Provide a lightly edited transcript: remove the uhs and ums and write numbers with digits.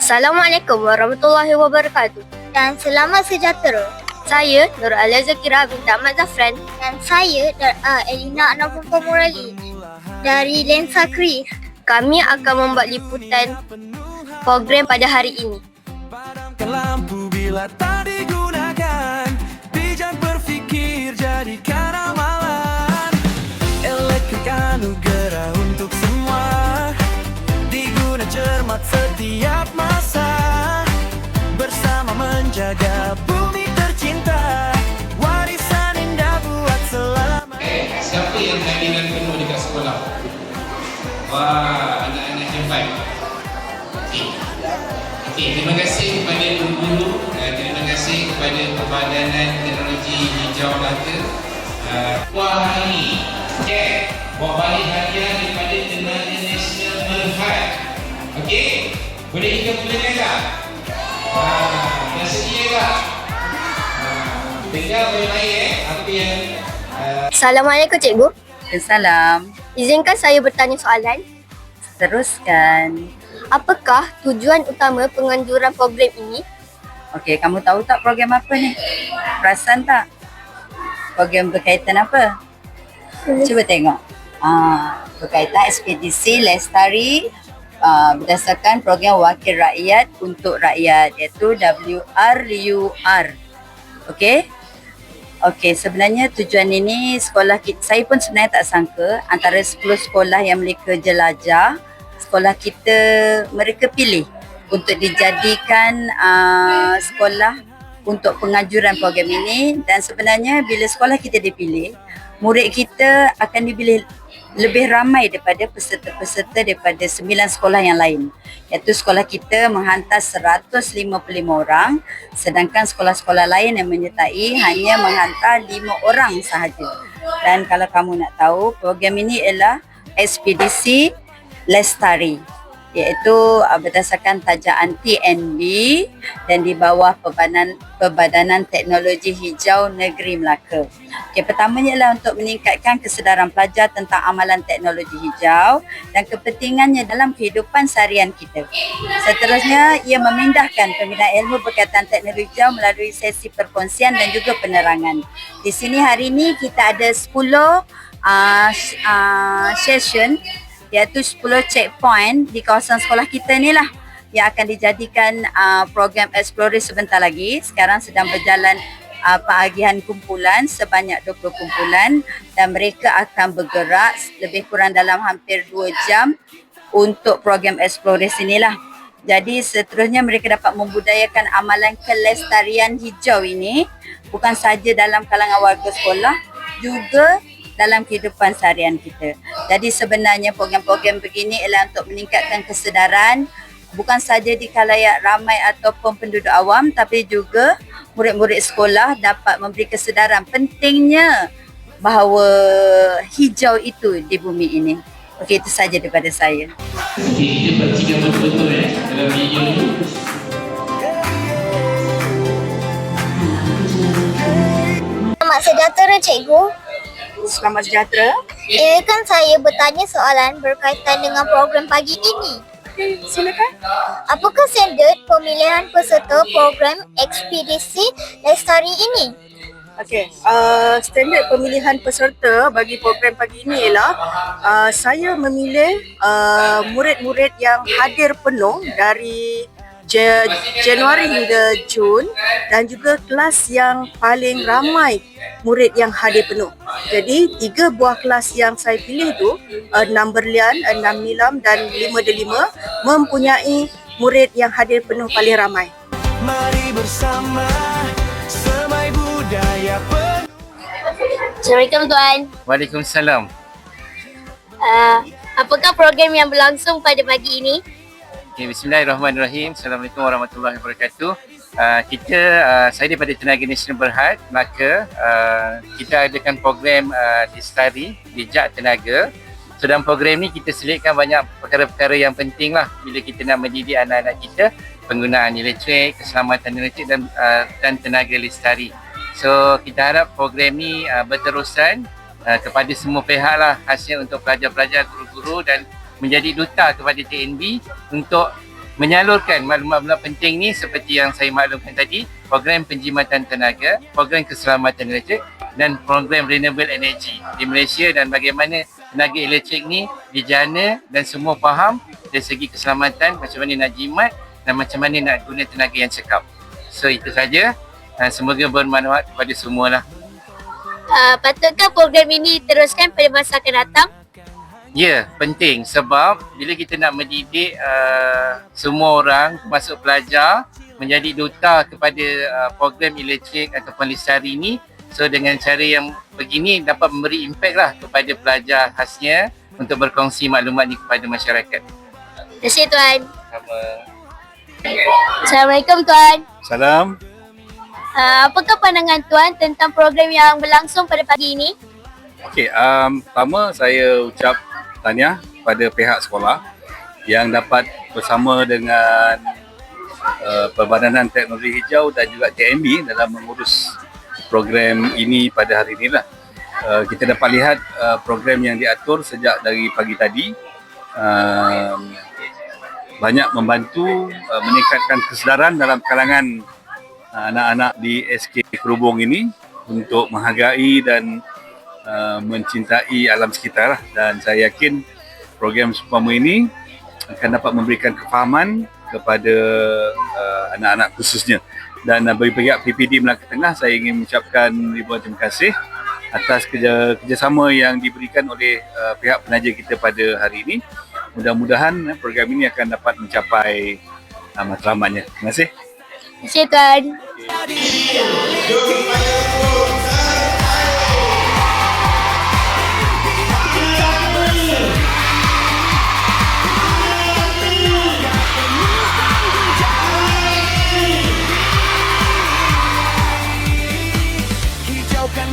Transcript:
Assalamualaikum warahmatullahi wabarakatuh. Dan selamat sejahtera. Saya Nur Alia Zakira binti Ahmad Zafran. Dan saya Elina Anabumpa Murali dari Lensa Kris. Kami akan membuat liputan program pada hari ini. Padamkan lampu bila tak digunakan. Bijak berfikir jadikan amalan. Elektrik anugerah untuk semua. Diguna cermat setiap masa. Bersama menjaga bumi tercinta. Warisan indah buat selamanya. Siapa yang hadiran penuh dekat sekolah? Wah, anak-anak hebat. Okey, terima kasih kepada guru-guru, terima kasih kepada Perbadanan Teknologi Hijau Melaka. Wah, ini okey, bawa balik hadiah daripada Tenaga Nasional Berhad. Okey, boleh kita mulakan tak? Dah sedia tak? Dengar baik-baik apa yang Assalamualaikum cikgu. Salam. Izinkan saya bertanya soalan. Teruskan. Apakah tujuan utama penganjuran program ini? Okey, kamu tahu tak program apa ni? Perasan tak? Program berkaitan apa? Cuba tengok. Berkaitan ekspedisi Lestari berdasarkan program Wakil Rakyat untuk Rakyat, iaitu WRUR. Okey? Okey, sebenarnya tujuan ini sekolah kita, saya pun sebenarnya tak sangka antara 10 sekolah yang mereka jelajah, sekolah kita mereka pilih untuk dijadikan sekolah untuk pengajuran program ini. Dan sebenarnya bila sekolah kita dipilih, murid kita akan dipilih lebih ramai daripada peserta-peserta daripada 9 sekolah yang lain. Iaitu sekolah kita menghantar 155 orang, sedangkan sekolah-sekolah lain yang menyertai hanya menghantar 5 orang sahaja. Dan kalau kamu nak tahu, program ini ialah ekspedisi Lestari, iaitu berdasarkan tajaan TNB dan di bawah Perbadanan Teknologi Hijau Negeri Melaka. Okay, pertamanya ialah untuk meningkatkan kesedaran pelajar tentang amalan teknologi hijau dan kepentingannya dalam kehidupan seharian kita. Seterusnya, ia memindahkan pembinaan ilmu berkaitan teknologi hijau melalui sesi perkongsian dan juga penerangan. Di sini hari ini kita ada 10 session, iaitu 10 checkpoint di kawasan sekolah kita ni lah yang akan dijadikan program eksplorasi sebentar lagi. Sekarang sedang berjalan pengagihan kumpulan sebanyak 20 kumpulan dan mereka akan bergerak lebih kurang dalam hampir 2 jam untuk program eksplorasi ni lah. Jadi seterusnya mereka dapat membudayakan amalan kelestarian hijau ini bukan sahaja dalam kalangan warga sekolah, juga dalam kehidupan seharian kita. Jadi sebenarnya program-program begini ialah untuk meningkatkan kesedaran bukan sahaja di khalayak ramai ataupun penduduk awam, tapi juga murid-murid sekolah dapat memberi kesedaran pentingnya bahawa hijau itu di bumi ini. Okey, itu saja daripada saya. kita perhatikan betul-betul dalam video ni. Selamat sejahtera cikgu. Selamat sejahtera. Izinkan saya bertanya soalan berkaitan dengan program pagi ini. Silakan. Apakah standard pemilihan peserta program ekspedisi Lestari ini? Okey, standard pemilihan peserta bagi program pagi ini ialah saya memilih murid-murid yang hadir penuh dari Januari hingga Jun dan juga kelas yang paling ramai murid yang hadir penuh. Jadi 3 buah kelas yang saya pilih tu 6 Berlian, 6 Nilam dan 5 Delima mempunyai murid yang hadir penuh paling ramai. Mari bersama semai budaya Assalamualaikum tuan. Waalaikumsalam. Apakah program yang berlangsung pada pagi ini? Okay, Bismillahirrahmanirrahim. Assalamualaikum warahmatullahi wabarakatuh. Saya daripada Tenaga Nasional Berhad, maka kita adakan program Lestari, Bijak Tenaga. So dalam program ni kita selitkan banyak perkara-perkara yang penting lah bila kita nak mendidik anak-anak kita, penggunaan elektrik, keselamatan elektrik dan tenaga lestari. So kita harap program ni berterusan kepada semua pihak lah, khasnya untuk pelajar-pelajar, guru-guru dan menjadi duta kepada TNB untuk menyalurkan maklumat-maklumat penting ni seperti yang saya maklumkan tadi, program penjimatan tenaga, program keselamatan elektrik dan program renewable energy di Malaysia, dan bagaimana tenaga elektrik ni dijana dan semua faham dari segi keselamatan, macam mana nak jimat dan macam mana nak guna tenaga yang cekap. So itu saja. Semoga bermanfaat kepada semualah. Patutkah program ini teruskan pada masa akan datang? Ya, penting sebab bila kita nak mendidik semua orang termasuk pelajar menjadi duta kepada program elektrik ataupun lestari ni, so dengan cara yang begini dapat memberi impak lah kepada pelajar khasnya untuk berkongsi maklumat ni kepada masyarakat. Terima kasih Tuan. Sama. Assalamualaikum Tuan. Salam. Apakah pandangan Tuan tentang program yang berlangsung pada pagi ini? Okey, pertama saya ucap tahniah pada pihak sekolah yang dapat bersama dengan Perbadanan Teknologi Hijau dan juga TNB dalam mengurus program ini pada hari ini lah. Kita dapat lihat program yang diatur sejak dari pagi tadi banyak membantu meningkatkan kesedaran dalam kalangan anak-anak di SK Kerubung ini untuk menghargai dan mencintai alam sekitar lah. Dan saya yakin program seumpama ini akan dapat memberikan kefahaman kepada anak-anak khususnya. Dan bagi pihak PPD Melaka Tengah, saya ingin mengucapkan ribuan terima kasih atas kerjasama yang diberikan oleh pihak penaja kita pada hari ini. Mudah-mudahan program ini akan dapat mencapai matlamatnya. Terima kasih. Terima kasih Tuan. Hijaukan